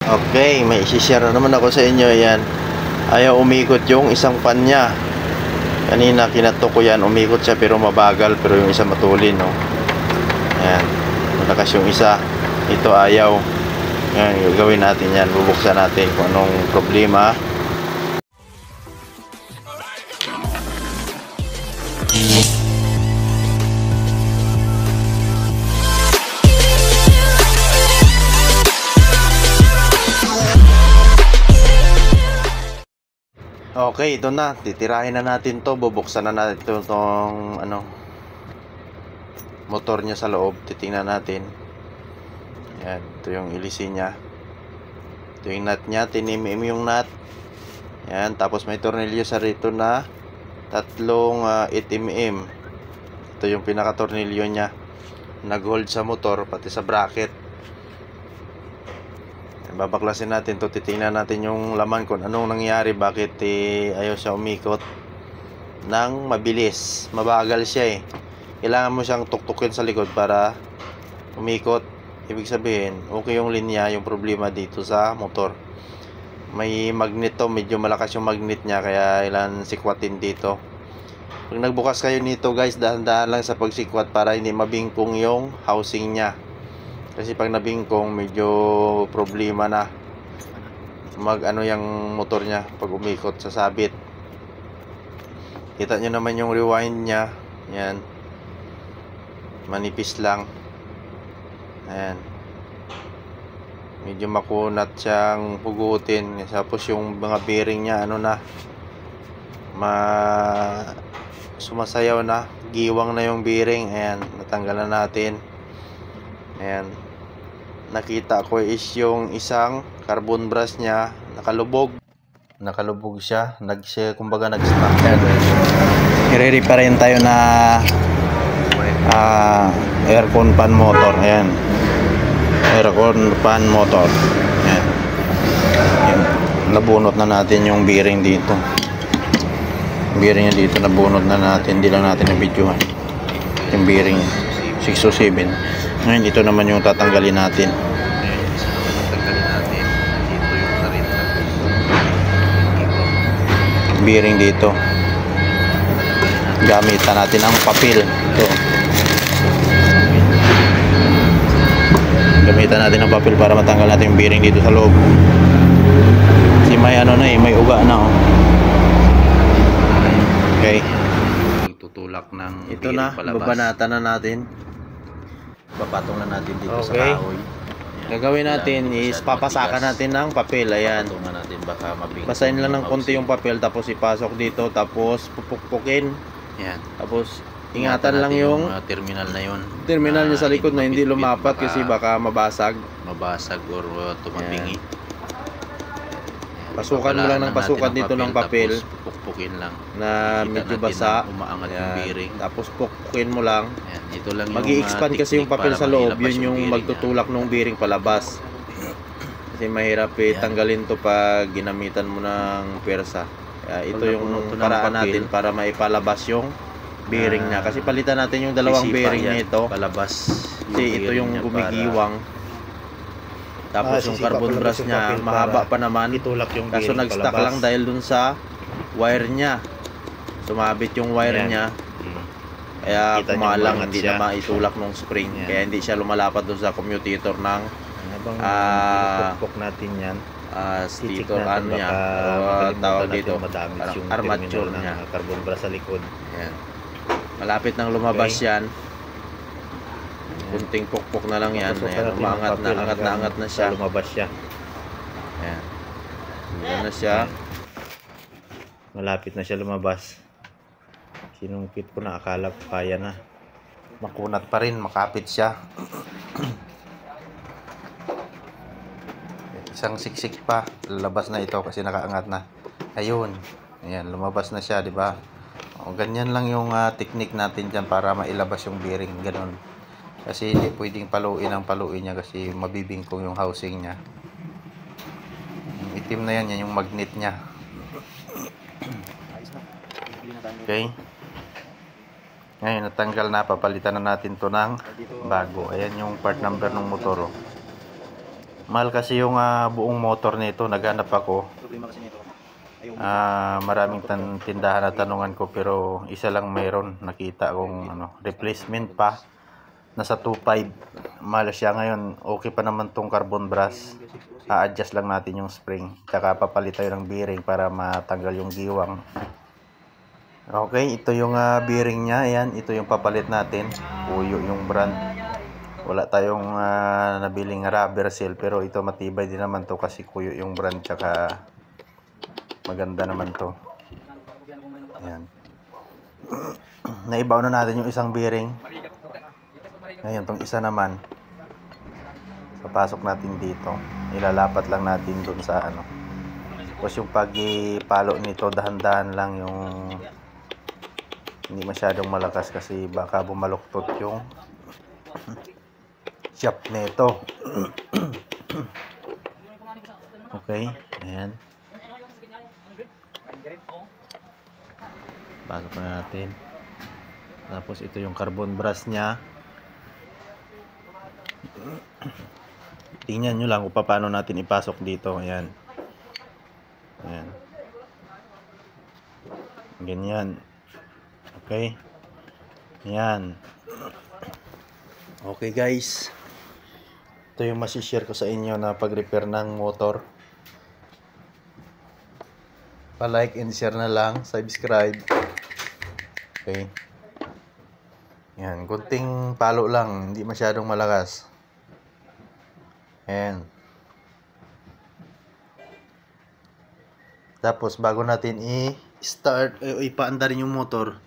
Okay, may isi-share na naman ako sa inyo. Ayan, ayaw umikot yung isang fan niya. Kanina kinatok ko yan, umikot siya pero mabagal, pero yung isa matulin, no. Ayan, malakas yung isa. Ito ayaw. Ayan, gagawin natin yan, bubuksan natin kung anong problema. Okay, ito na. Titirahin na natin to. Bubuksan na natin itong motor niya sa loob. Titingnan natin. Yan, ito yung ilisi niya. Ito yung nut niya. Tinimim yung nut. Yan, tapos may tornilyo sa rito na tatlong 8mm. Ito yung pinaka-tornilyo niya. Nag-hold sa motor, pati sa bracket. Babaklasin natin to, titingnan natin yung laman kung anong nangyari, bakit ayaw siya umikot ng mabilis. Mabagal siya kailangan mo siyang tuktukin sa likod para umikot. Ibig sabihin okay yung linya. Yung problema dito sa motor, may magnet to, medyo malakas yung magnet niya, kaya kailangan sikwatin dito. Pag nagbukas kayo nito guys, dahan-dahan lang sa pagsikwat para hindi mabingkong yung housing niya. Kasi pag nabingkong, medyo problema na yung motor niya pag umikot sa sabit. Kita nyo naman yung rewind niya. Yan, manipis lang. Ayan, medyo makunat siyang hugutin. Tapos yung mga bearing niya sumasayaw na, giwang na yung bearing. Ayan, natanggalan natin. Ayan, nakita ko is yung isang carbon brush niya nakalubog siya, kumbaga nag-stuck. I-repair rin tayo na aircon fan motor. Ayan, aircon fan motor. Ayan, nabunot na natin yung bearing dito. Bearing niya dito nabunot na natin, hindi lang natin na-videohan yung bearing 607. Ngayon dito naman yung tatanggalin natin. Dito yung sarita. Bearing dito. Gamitan natin ang papel. Ito. Gamitan natin ang papel para matanggal natin yung bearing dito sa loob. Kasi may may uga na Okay. Tutulak ng ito na, babanatan na natin. Papatong na natin dito sa kahoy. Gagawin natin is papasakan natin ng papel. Ayan, natin baka basahin lang ng konti yung papel, tapos ipasok dito, tapos pupukpukin. Ayan, tapos ingatan lang yung terminal na yun, terminal niya sa likod na hindi lumapat, kasi baka mabasag or tumabingi. Pasukan mo lang ng pasukan dito ng papel, pupukpukin lang na medyo basa, umaangat yung bearing, tapos pupukpukin mo lang. Ayan, ito lang yung mag-i-expand kasi yung papel sa loob, yun yung magtutulak ng bearing palabas. Kasi mahirap tanggalin to pag ginamitan mo ng pwersa. Ito yung paraan natin para maipalabas yung bearing niya, kasi palitan natin yung dalawang bearing nito palabas. Kasi ito yung gumigiwang. Tapos yung carbon brush niya mahaba pa naman, kaso nag-stuck lang dahil dun sa wire niya, sumabit yung wire niya, kaya kumalang, hindi na maitulak ng spring. Kaya hindi siya lumalapat dun sa commutator ng natin yan, sticker niya, tawag dito, parang armature niya, carbon brush sa likod. Ayan, malapit nang lumabas yan. Kunting pukpok na lang yan. Ayan, umaangat na, angat na siya. Lumabas siya. Ayan, yan na siya. Malapit na siya lumabas. Sinungkit ko na, akala ko kaya na. Makunat pa rin, makapit siya. Isang siksik pa, lalabas na ito kasi nakaangat na. Ayun, ayan, lumabas na siya, di ba? Ganyan lang yung technique natin dyan para mailabas yung bearing, ganun. Kasi hindi pwedeng paluin niya, kasi mabibingkong yung housing niya. Yung itim na yan yung magnet niya. Okay, ngayon natanggal na, papalitan na natin to ng bago. Ayan yung part number ng motor. Mahal kasi yung buong motor nito. Naghanap ako. Problema kasi nito. Maraming tindahan na tanungan ko pero isa lang mayroon. Nakita kong replacement pa. Nasa 2.5. Mahal siya ngayon. Okay pa naman tong carbon brush. A-adjust lang natin yung spring. Tsaka papalit tayo ng bearing para matanggal yung giwang. Okay, ito yung bearing niya. Ayan, ito yung papalit natin. Puyo yung brand. Wala tayong nabiling rubber seal. Pero ito matibay din naman to kasi kuyo yung brand. Tsaka maganda naman to. Ayan. Naibaw na natin yung isang bearing. Ngayon, tong isa naman. Papasok natin dito. Ilalapat lang natin dun sa Tapos yung pag-ipalo nito, dahan-dahan lang yung hindi masyadong malakas kasi baka bumaluktot yung shaft nito. Okay, ayan. Pasok na natin. Tapos ito yung carbon brush niya. Tingnan nyo lang kung paano natin ipasok dito. Ayan. Ayan. Ganyan. Okay. Ayan. Okay guys. Ito yung masishare ko sa inyo na pag-repair ng motor. Pa-like and share na lang. Subscribe. Okay. Ayan. Kunting palo lang. Hindi masyadong malakas. Ayan. Tapos bago natin i-start, ipaandarin yung motor,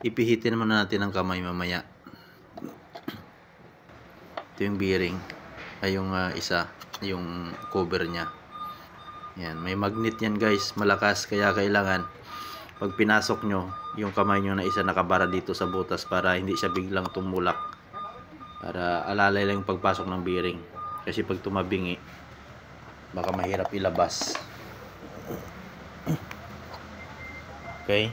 ipihitin naman natin ang kamay mamaya. Ito yung bearing, ay yung isa, yung cover nya. Ayan, may magnet yan guys, malakas, kaya kailangan pag pinasok nyo, yung kamay nyo na isa nakabara dito sa butas para hindi siya biglang tumulak. Para alalay lang yung pagpasok ng bearing. Kasi pag tumabingi, baka mahirap ilabas. Okay.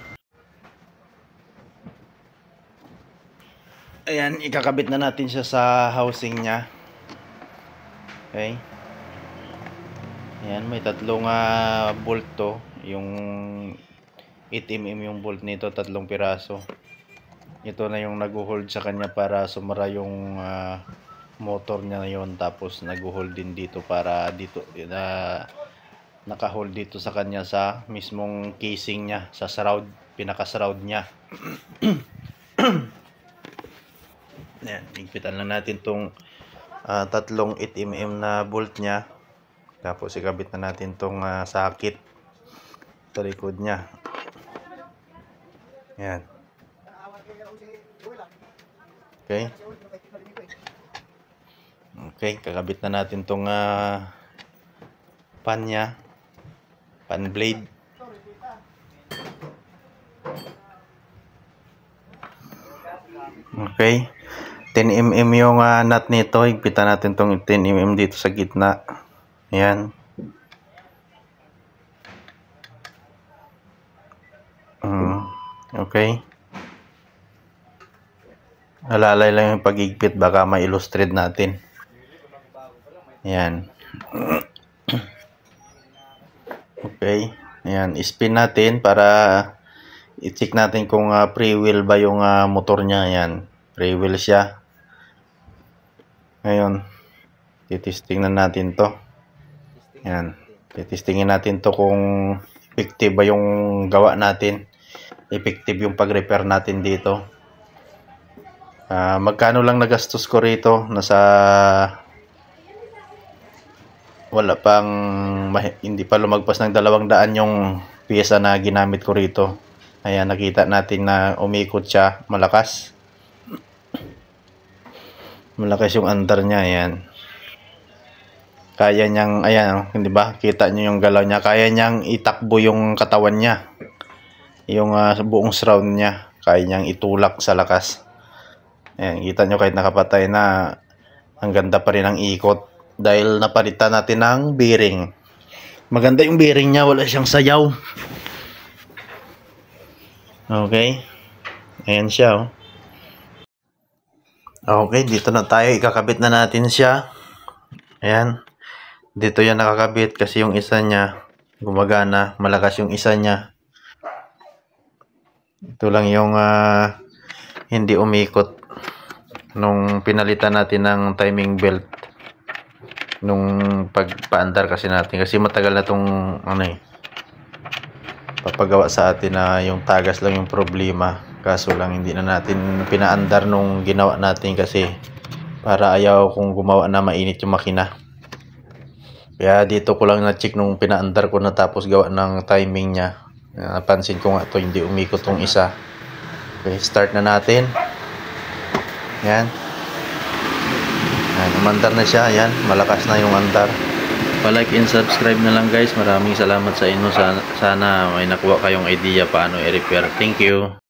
Ayan, ikakabit na natin siya sa housing niya. Okay. Ayan, may tatlong bolt to. Yung 8mm yung bolt nito, tatlong piraso. Ito na yung nag-hold sa kanya para sumara yung motor niya yon. Tapos nag-hold din dito para dito naka-hold dito sa kanya sa mismong casing niya, sa shroud, pinaka-shroud niya. Ayan, higpitan lang natin tong tatlong 8mm na bolt niya. Tapos ikabit na natin tong sakit sa likod niya. Ayan. Okay. Okay, kakabit na natin tong pan niya. Pan blade. Okay. 10mm yung nut nito. Higpitan natin tong 10mm dito sa gitna. Ayan. Okay. Alalay lang yung pag-higpit, baka ma-illustrate natin. Ayan. Okay. Ayan, spin natin para i-check natin kung pre-wheel ba yung motor niya. Ayan, pre-wheel siya. Ngayon, titisting na natin to. Ayan, titistingin natin to kung effective ba yung gawa natin. Effective yung pag-repair natin dito. Magkano lang nagastos ko rito? Nasa wala pang hindi pa lumagpas ng 200 yung piyesa na ginamit ko rito. Ayan, nakita natin na umikot siya, malakas. Malakas yung andar niya, ayan. Kaya niyang, ayan, hindi ba? Kita niyo yung galaw niya. Kaya niyang itakbo yung katawan niya. Yung buong shroud niya. Kaya niyang itulak sa lakas. Ayan, kita nyo kahit nakapatay na, ang ganda pa rin ang ikot. Dahil napalitan natin ng bearing. Maganda yung bearing niya, wala siyang sayaw. Okay. Ayan siya, oh. Okay, dito na tayo. Ikakabit na natin siya. Ayan. Dito yan nakakabit kasi yung isa niya gumagana, malakas yung isa niya. Ito lang yung hindi umikot nung pinalitan natin ng timing belt nung pagpaandar kasi natin, kasi matagal na tong papagawa sa atin na yung tagas lang yung problema, kaso lang hindi na natin pinaandar nung ginawa natin kasi para ayaw kung gumawa na mainit yung makina. Kaya dito ko lang na-check nung pinaandar ko na tapos gawa ng timing niya. Napansin ko nga to, hindi umikot tong isa. Okay, start na natin. Yan. Yan, umandar na siya. Yan, malakas na yung andar. Pa-like and subscribe na lang guys. Maraming salamat sa inyo. Sana may nakuha kayong idea paano i-repair. Thank you.